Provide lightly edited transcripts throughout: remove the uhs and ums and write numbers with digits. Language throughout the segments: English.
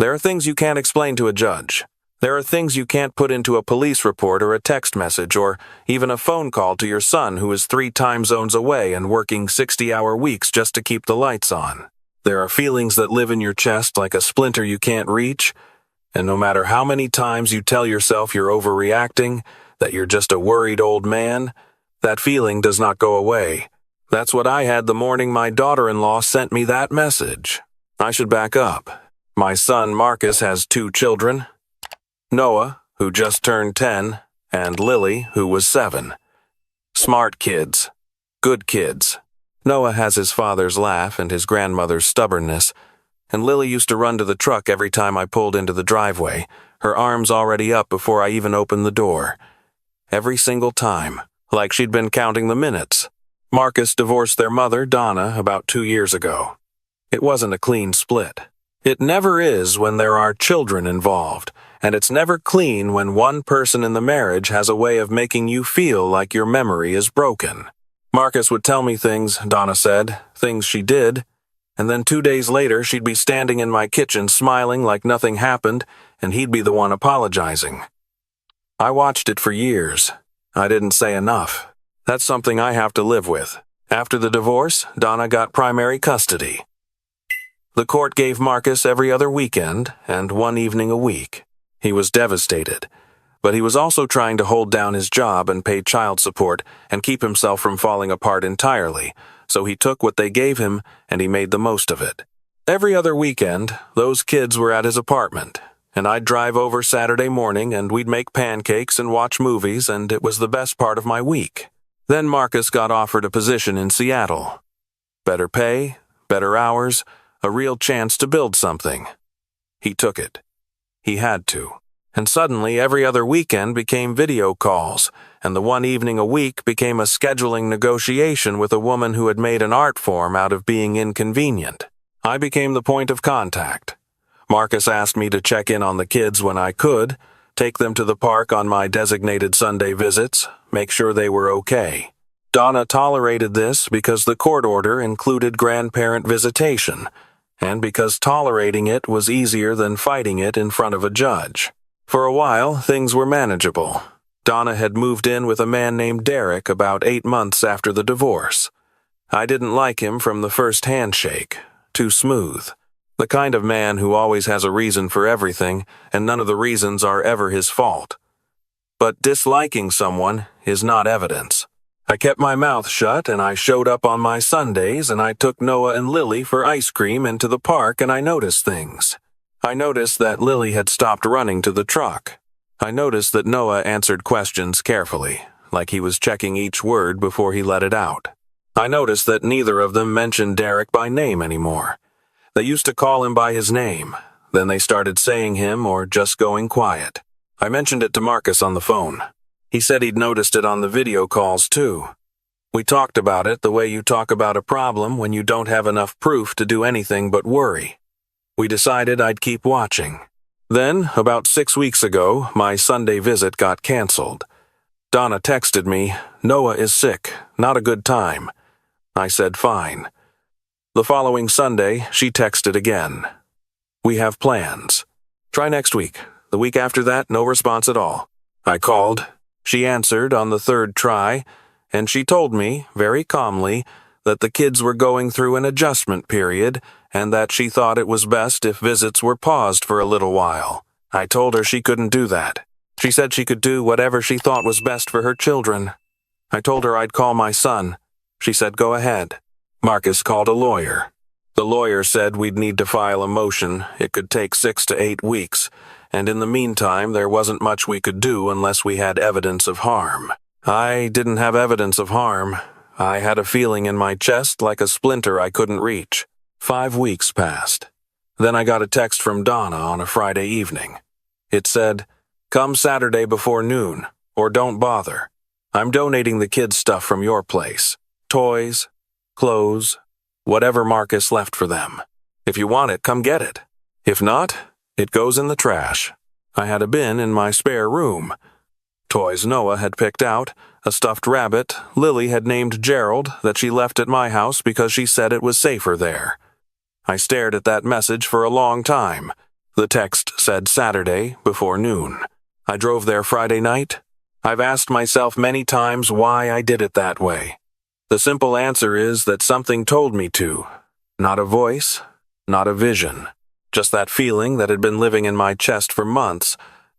There are things you can't explain to a judge. There are things you can't put into a police report or a text message or even a phone call to your son who is 3 time zones away and working 60-hour weeks just to keep the lights on. There are feelings that live in your chest like a splinter you can't reach, and no matter how many times you tell yourself you're overreacting, that you're just a worried old man, that feeling does not go away. That's what I had the morning my daughter-in-law sent me that message. I should back up. My son Marcus has 2 children. Noah, who just turned 10, and Lily, who was 7. Smart kids. Good kids. Noah has his father's laugh and his grandmother's stubbornness, and Lily used to run to the truck every time I pulled into the driveway, her arms already up before I even opened the door. Every single time, like she'd been counting the minutes. Marcus divorced their mother, Donna, about 2 years ago. It wasn't a clean split. It never is when there are children involved, and it's never clean when one person in the marriage has a way of making you feel like your memory is broken. Marcus would tell me things, Donna said, things she did, and then 2 days later she'd be standing in my kitchen smiling like nothing happened, and he'd be the one apologizing. I watched it for years. I didn't say enough. That's something I have to live with. After the divorce, Donna got primary custody. The court gave Marcus every other weekend and 1 evening a week. He was devastated, but he was also trying to hold down his job and pay child support and keep himself from falling apart entirely, so he took what they gave him and he made the most of it. Every other weekend, those kids were at his apartment, and I'd drive over Saturday morning and we'd make pancakes and watch movies, and it was the best part of my week. Then Marcus got offered a position in Seattle. Better pay, better hours, a real chance to build something. He took it. He had to. And suddenly every other weekend became video calls, and the 1 evening a week became a scheduling negotiation with a woman who had made an art form out of being inconvenient. I became the point of contact. Marcus asked me to check in on the kids when I could, take them to the park on my designated Sunday visits, make sure they were okay. Donna tolerated this because the court order included grandparent visitation, and because tolerating it was easier than fighting it in front of a judge. For a while, things were manageable. Donna had moved in with a man named Derek about 8 months after the divorce. I didn't like him from the first handshake. Too smooth. The kind of man who always has a reason for everything, and none of the reasons are ever his fault. But disliking someone is not evidence. I kept my mouth shut, and I showed up on my Sundays, and I took Noah and Lily for ice cream into the park, and I noticed things. I noticed that Lily had stopped running to the truck. I noticed that Noah answered questions carefully, like he was checking each word before he let it out. I noticed that neither of them mentioned Derek by name anymore. They used to call him by his name, then they started saying him or just going quiet. I mentioned it to Marcus on the phone. He said he'd noticed it on the video calls too. We talked about it the way you talk about a problem when you don't have enough proof to do anything but worry. We decided I'd keep watching. Then, about 6 weeks ago, my Sunday visit got canceled. Donna texted me, "Noah is sick, not a good time." I said fine. The following Sunday, she texted again. "We have plans. Try next week. The week after that, no response at all." I called. She answered on the 3rd try, and she told me, very calmly, that the kids were going through an adjustment period and that she thought it was best if visits were paused for a little while. I told her she couldn't do that. She said she could do whatever she thought was best for her children. I told her I'd call my son. She said go ahead. Marcus called a lawyer. The lawyer said we'd need to file a motion. It could take 6 to 8 weeks, and in the meantime there wasn't much we could do unless we had evidence of harm. I didn't have evidence of harm. I had a feeling in my chest like a splinter I couldn't reach. 5 weeks passed. Then I got a text from Donna on a Friday evening. It said, "Come Saturday before noon, or don't bother. I'm donating the kids' stuff from your place. Toys, clothes, whatever Marcus left for them. If you want it, come get it. If not, it goes in the trash." I had a bin in my spare room. Toys Noah had picked out, a stuffed rabbit Lily had named Gerald that she left at my house because she said it was safer there. I stared at that message for a long time. The text said Saturday before noon. I drove there Friday night. I've asked myself many times why I did it that way. The simple answer is that something told me to. Not a voice, not a vision. Just that feeling that had been living in my chest for months,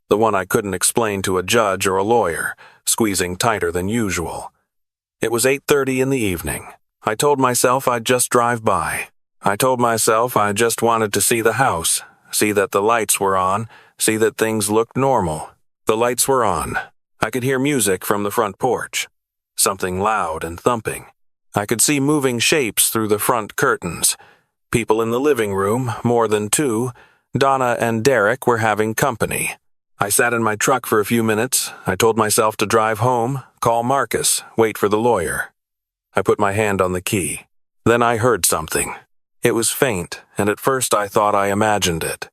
the one I couldn't explain to a judge or a lawyer, squeezing tighter than usual. It was 8:30 in the evening. I told myself I'd just drive by. I told myself I just wanted to see the house, see that the lights were on, see that things looked normal. The lights were on. I could hear music from the front porch. Something loud and thumping. I could see moving shapes through the front curtains. People in the living room, more than two. Donna and Derek were having company. I sat in my truck for a few minutes. I told myself to drive home, call Marcus, wait for the lawyer. I put my hand on the key. Then I heard something. It was faint, and at first I thought I imagined it.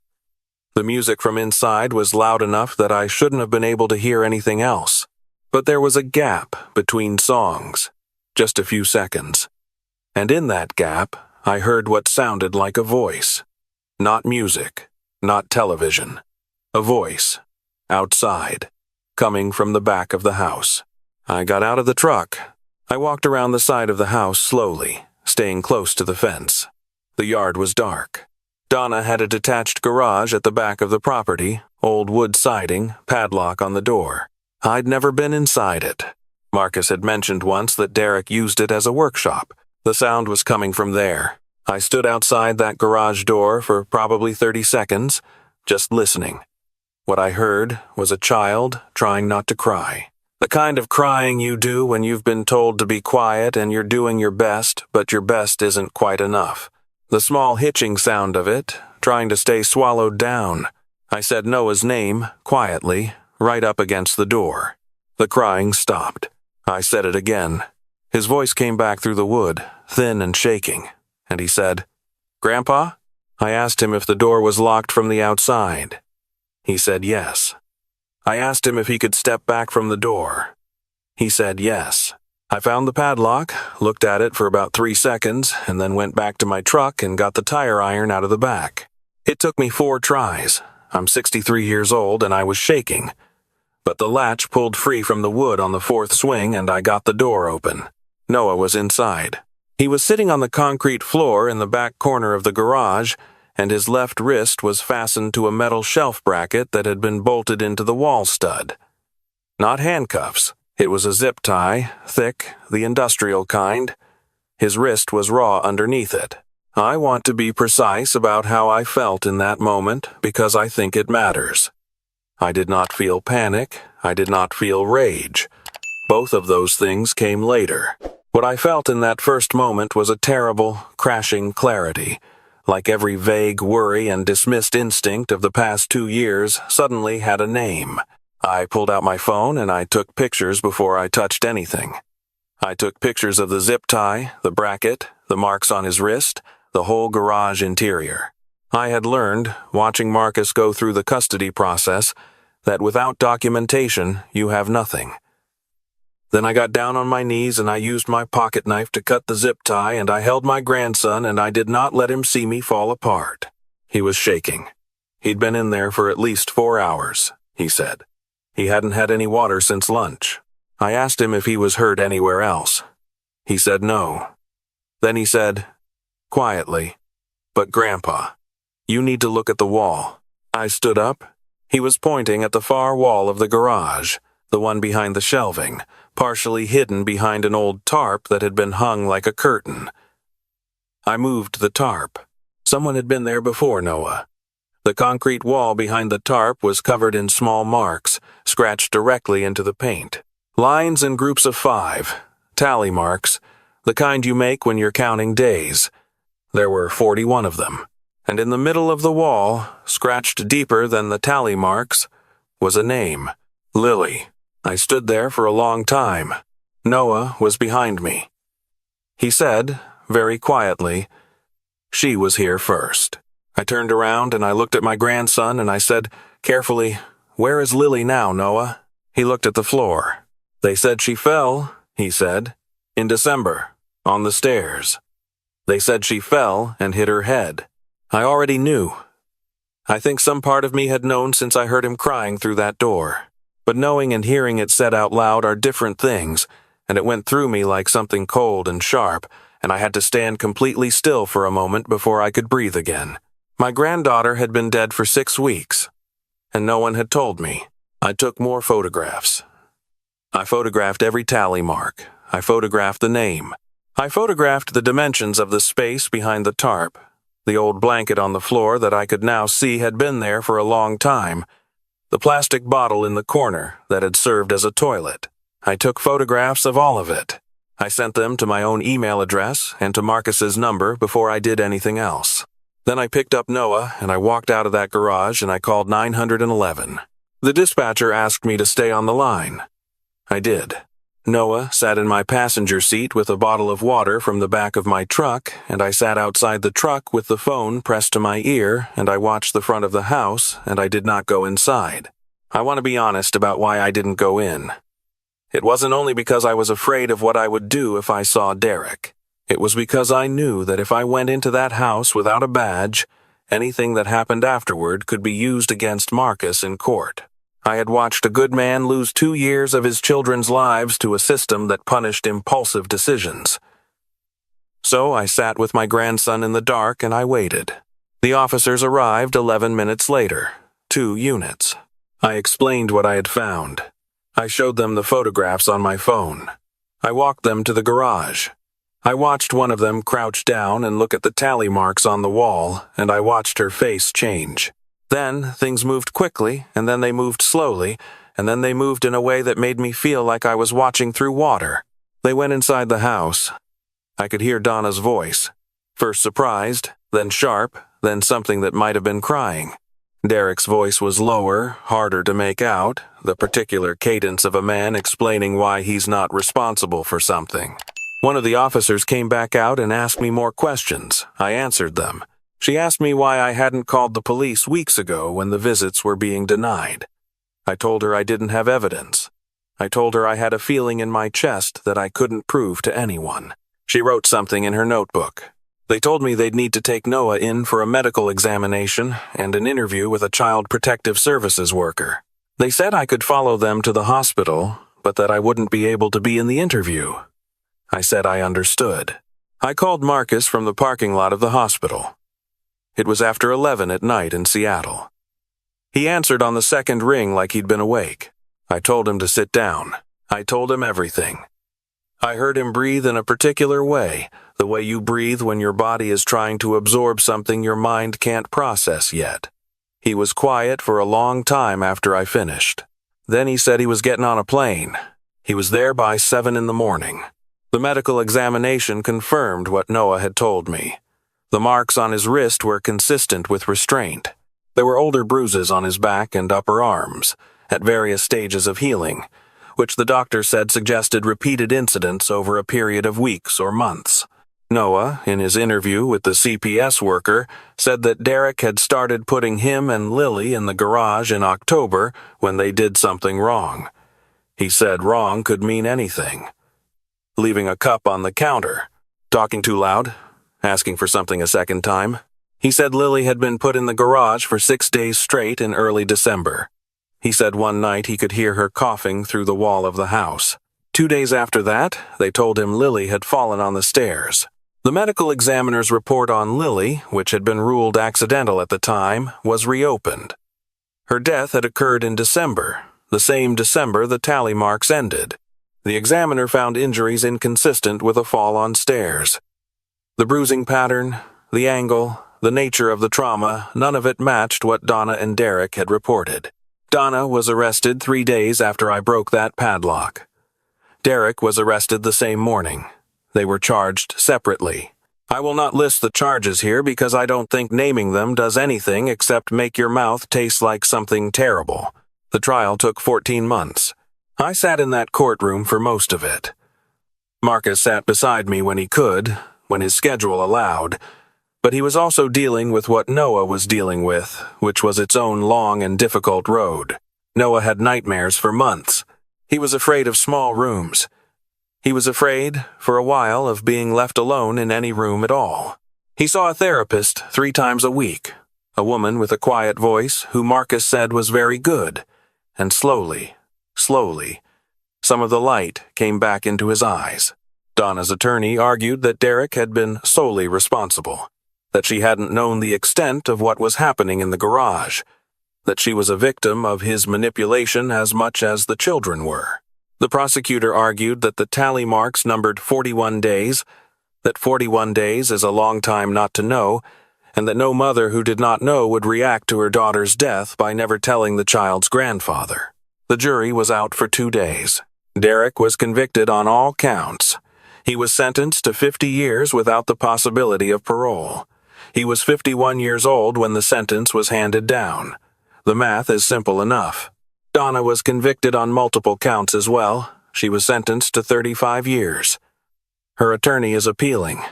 The music from inside was loud enough that I shouldn't have been able to hear anything else. But there was a gap between songs, just a few seconds. And in that gap, I heard what sounded like a voice. Not music, not television. A voice, outside, coming from the back of the house. I got out of the truck. I walked around the side of the house slowly, staying close to the fence. The yard was dark. Donna had a detached garage at the back of the property, old wood siding, padlock on the door. I'd never been inside it. Marcus had mentioned once that Derek used it as a workshop. The sound was coming from there. I stood outside that garage door for probably 30 seconds, just listening. What I heard was a child trying not to cry. The kind of crying you do when you've been told to be quiet and you're doing your best, but your best isn't quite enough. The small hitching sound of it, trying to stay swallowed down. I said Noah's name, quietly, right up against the door. The crying stopped. I said it again. His voice came back through the wood, thin and shaking, and he said, "Grandpa?" I asked him if the door was locked from the outside. He said yes. I asked him if he could step back from the door. He said yes. I found the padlock, looked at it for about 3 seconds, and then went back to my truck and got the tire iron out of the back. It took me 4 tries. I'm 63 years old and I was shaking. But the latch pulled free from the wood on the 4th swing and I got the door open. Noah was inside. He was sitting on the concrete floor in the back corner of the garage, and his left wrist was fastened to a metal shelf bracket that had been bolted into the wall stud. Not handcuffs. It was a zip tie, thick, the industrial kind. His wrist was raw underneath it. I want to be precise about how I felt in that moment because I think it matters. I did not feel panic. I did not feel rage. Both of those things came later. What I felt in that first moment was a terrible, crashing clarity. Like every vague worry and dismissed instinct of the past 2 years suddenly had a name. I pulled out my phone and I took pictures before I touched anything. I took pictures of the zip tie, the bracket, the marks on his wrist, the whole garage interior. I had learned, watching Marcus go through the custody process, that without documentation, you have nothing. Then I got down on my knees and I used my pocket knife to cut the zip tie and I held my grandson and I did not let him see me fall apart. He was shaking. He'd been in there for at least 4 hours, he said. He hadn't had any water since lunch. I asked him if he was hurt anywhere else. He said no. Then he said, quietly, "But Grandpa, you need to look at the wall." I stood up. He was pointing at the far wall of the garage, the one behind the shelving, partially hidden behind an old tarp that had been hung like a curtain. I moved the tarp. Someone had been there before Noah. The concrete wall behind the tarp was covered in small marks, scratched directly into the paint. Lines in groups of 5, tally marks, the kind you make when you're counting days. There were 41 of them. And in the middle of the wall, scratched deeper than the tally marks, was a name, Lily. I stood there for a long time. Noah was behind me. He said, very quietly, "She was here first." I turned around and I looked at my grandson and I said, carefully, "Where is Lily now, Noah?" He looked at the floor. "They said she fell," he said, "in December, on the stairs. They said she fell and hit her head. I already knew." I think some part of me had known since I heard him crying through that door. But knowing and hearing it said out loud are different things, and it went through me like something cold and sharp, and I had to stand completely still for a moment before I could breathe again. My granddaughter had been dead for 6 weeks, and no one had told me. I took more photographs. I photographed every tally mark. I photographed the name. I photographed the dimensions of the space behind the tarp. The old blanket on the floor that I could now see had been there for a long time. The plastic bottle in the corner that had served as a toilet. I took photographs of all of it. I sent them to my own email address and to Marcus's number before I did anything else. Then I picked up Noah and I walked out of that garage and I called 911. The dispatcher asked me to stay on the line. I did. Noah sat in my passenger seat with a bottle of water from the back of my truck, and I sat outside the truck with the phone pressed to my ear, and I watched the front of the house, and I did not go inside. I want to be honest about why I didn't go in. It wasn't only because I was afraid of what I would do if I saw Derek. It was because I knew that if I went into that house without a badge, anything that happened afterward could be used against Marcus in court. I had watched a good man lose 2 years of his children's lives to a system that punished impulsive decisions. So I sat with my grandson in the dark and I waited. The officers arrived 11 minutes later, 2 units. I explained what I had found. I showed them the photographs on my phone. I walked them to the garage. I watched one of them crouch down and look at the tally marks on the wall, and I watched her face change. Then things moved quickly, and then they moved slowly, and then they moved in a way that made me feel like I was watching through water. They went inside the house. I could hear Donna's voice. First surprised, then sharp, then something that might have been crying. Derek's voice was lower, harder to make out, the particular cadence of a man explaining why he's not responsible for something. One of the officers came back out and asked me more questions. I answered them. She asked me why I hadn't called the police weeks ago when the visits were being denied. I told her I didn't have evidence. I told her I had a feeling in my chest that I couldn't prove to anyone. She wrote something in her notebook. They told me they'd need to take Noah in for a medical examination and an interview with a child protective services worker. They said I could follow them to the hospital, but that I wouldn't be able to be in the interview. I said I understood. I called Marcus from the parking lot of the hospital. It was after 11 at night in Seattle. He answered on the second ring like he'd been awake. I told him to sit down. I told him everything. I heard him breathe in a particular way, the way you breathe when your body is trying to absorb something your mind can't process yet. He was quiet for a long time after I finished. Then he said he was getting on a plane. He was there by 7 in the morning. The medical examination confirmed what Noah had told me. The marks on his wrist were consistent with restraint. There were older bruises on his back and upper arms, at various stages of healing, which the doctor said suggested repeated incidents over a period of weeks or months. Noah, in his interview with the CPS worker, said that Derek had started putting him and Lily in the garage in October when they did something wrong. He said wrong could mean anything. Leaving a cup on the counter, talking too loud, asking for something a second time. He said Lily had been put in the garage for 6 days straight in early December. He said one night he could hear her coughing through the wall of the house. 2 days after that, they told him Lily had fallen on the stairs. The medical examiner's report on Lily, which had been ruled accidental at the time, was reopened. Her death had occurred in December, the same December the tally marks ended. The examiner found injuries inconsistent with a fall on stairs. The bruising pattern, the angle, the nature of the trauma, none of it matched what Donna and Derek had reported. Donna was arrested 3 days after I broke that padlock. Derek was arrested the same morning. They were charged separately. I will not list the charges here because I don't think naming them does anything except make your mouth taste like something terrible. The trial took 14 months. I sat in that courtroom for most of it. Marcus sat beside me when he could, when his schedule allowed, but he was also dealing with what Noah was dealing with, which was its own long and difficult road. Noah had nightmares for months. He was afraid of small rooms. He was afraid, for a while, of being left alone in any room at all. He saw a therapist 3 times a week, A woman with a quiet voice who Marcus said was very good. And slowly, some of the light came back into his eyes. Donna's attorney argued that Derek had been solely responsible, that she hadn't known the extent of what was happening in the garage, that she was a victim of his manipulation as much as the children were. The prosecutor argued that the tally marks numbered 41 days, that 41 days is a long time not to know, and that no mother who did not know would react to her daughter's death by never telling the child's grandfather. The jury was out for 2 days. Derek was convicted on all counts. He was sentenced to 50 years without the possibility of parole. He was 51 years old when the sentence was handed down. The math is simple enough. Donna was convicted on multiple counts as well. She was sentenced to 35 years. Her attorney is appealing.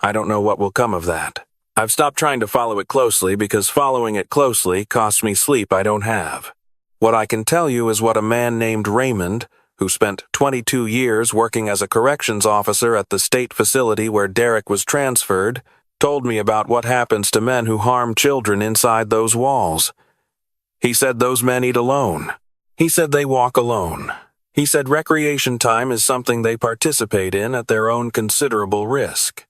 I don't know what will come of that. I've stopped trying to follow it closely because following it closely costs me sleep I don't have. What I can tell you is what a man named Raymond, who spent 22 years working as a corrections officer at the state facility where Derek was transferred, told me about what happens to men who harm children inside those walls. He said those men eat alone. He said they walk alone. He said recreation time is something they participate in at their own considerable risk.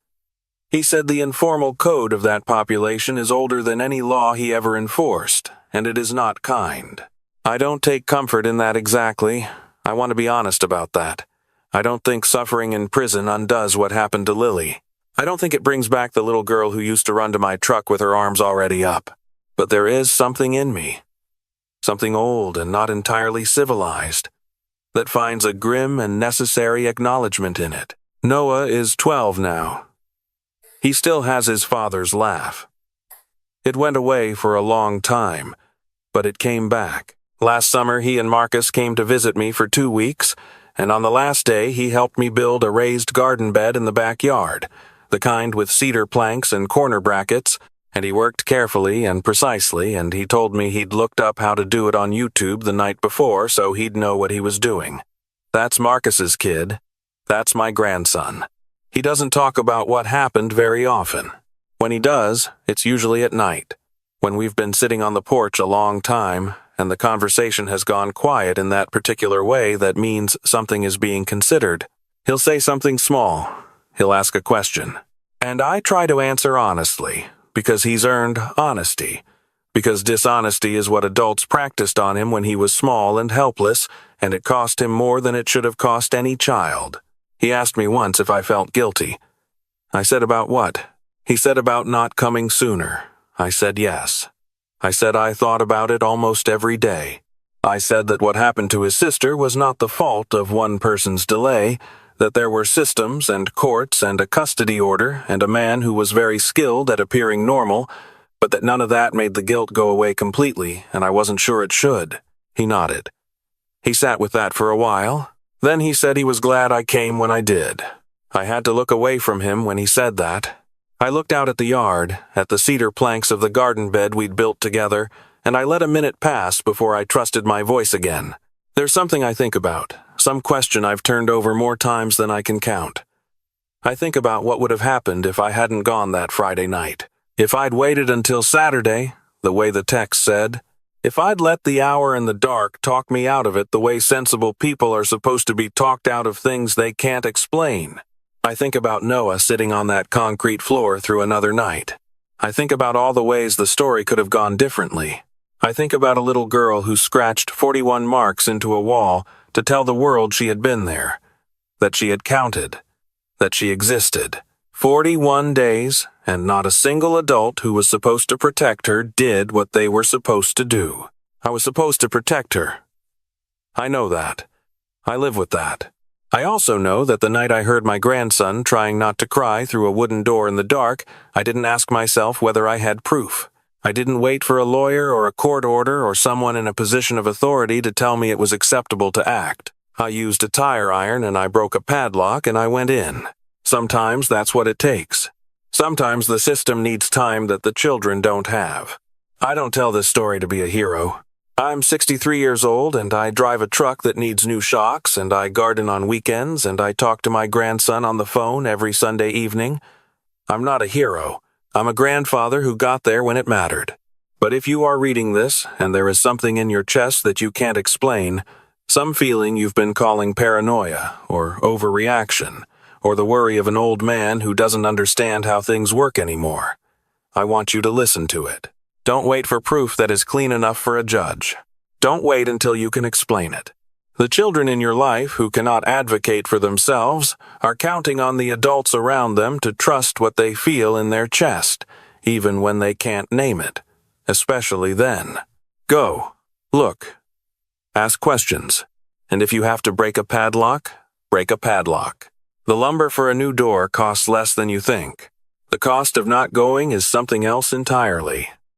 He said the informal code of that population is older than any law he ever enforced, and it is not kind. I don't take comfort in that exactly. I want to be honest about that. I don't think suffering in prison undoes what happened to Lily. I don't think it brings back the little girl who used to run to my truck with her arms already up. But there is something in me, something old and not entirely civilized, that finds a grim and necessary acknowledgement in it. Noah is 12 now. He still has his father's laugh. It went away for a long time, but it came back. Last summer, he and Marcus came to visit me for 2 weeks, and on the last day, he helped me build a raised garden bed in the backyard, the kind with cedar planks and corner brackets, and he worked carefully and precisely, and he told me he'd looked up how to do it on YouTube the night before so he'd know what he was doing. That's Marcus's kid. That's my grandson. He doesn't talk about what happened very often. When he does, it's usually at night, when we've been sitting on the porch a long time, and the conversation has gone quiet in that particular way that means something is being considered. He'll say something small. He'll ask a question. And I try to answer honestly, because he's earned honesty, because dishonesty is what adults practiced on him when he was small and helpless, and it cost him more than it should have cost any child. He asked me once if I felt guilty. I said about what? He said about not coming sooner. I said yes. I said I thought about it almost every day. I said that what happened to his sister was not the fault of one person's delay, that there were systems and courts and a custody order and a man who was very skilled at appearing normal, but that none of that made the guilt go away completely, and I wasn't sure it should. He nodded. He sat with that for a while. Then he said he was glad I came when I did. I had to look away from him when he said that. I looked out at the yard, at the cedar planks of the garden bed we'd built together, and I let a minute pass before I trusted my voice again. There's something I think about, some question I've turned over more times than I can count. I think about what would have happened if I hadn't gone that Friday night. If I'd waited until Saturday, the way the text said. If I'd let the hour in the dark talk me out of it the way sensible people are supposed to be talked out of things they can't explain. I think about Noah sitting on that concrete floor through another night. I think about all the ways the story could have gone differently. I think about a little girl who scratched 41 marks into a wall to tell the world she had been there, that she had counted, that she existed. 41 days, and not a single adult who was supposed to protect her did what they were supposed to do. I was supposed to protect her. I know that. I live with that. I also know that the night I heard my grandson trying not to cry through a wooden door in the dark, I didn't ask myself whether I had proof. I didn't wait for a lawyer or a court order or someone in a position of authority to tell me it was acceptable to act. I used a tire iron and I broke a padlock and I went in. Sometimes that's what it takes. Sometimes the system needs time that the children don't have. I don't tell this story to be a hero. I'm 63 years old and I drive a truck that needs new shocks and I garden on weekends and I talk to my grandson on the phone every Sunday evening. I'm not a hero. I'm a grandfather who got there when it mattered. But if you are reading this and there is something in your chest that you can't explain, some feeling you've been calling paranoia or overreaction, or the worry of an old man who doesn't understand how things work anymore, I want you to listen to it. Don't wait for proof that is clean enough for a judge. Don't wait until you can explain it. The children in your life who cannot advocate for themselves are counting on the adults around them to trust what they feel in their chest, even when they can't name it, especially then. Go. Look. Ask questions. And if you have to break a padlock, break a padlock. The lumber for a new door costs less than you think. The cost of not going is something else entirely.